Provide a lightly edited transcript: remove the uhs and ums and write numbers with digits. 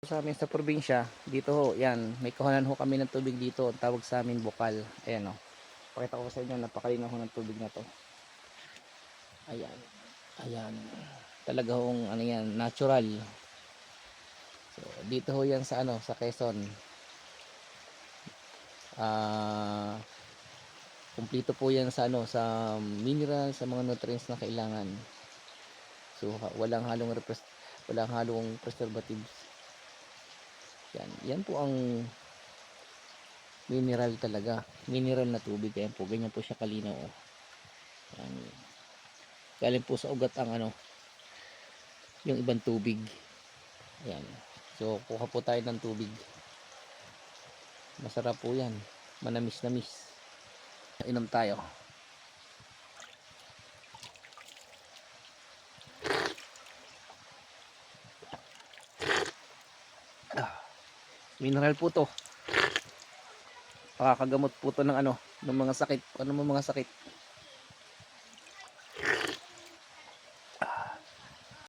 Sa amin sa probinsya, dito ho, yan, may kuhanan ho kami ng tubig dito, ang tawag sa amin bukal. Ayan o, pakita ko sa inyo, napakalinaw ho ng tubig na to. Ayan, ayan, talaga hong ano yan, natural. So, dito ho yan sa ano, sa Quezon. Kumpleto po yan sa ano, sa mineral, sa mga nutrients na kailangan. So, walang halong preservatives. Yan, yan po ang mineral talaga, mineral na tubig. Ayan po, ganyan po siya kalinaw. Oh. Yan. Galing po sa ugat ang ano, yung ibang tubig. Ayan. So, kuha po tayo ng tubig. Masarap po yan. Manamis-namis. Inom tayo. Mineral po to. Makakagamot po to ng ano, ng mga sakit. Ano mga sakit.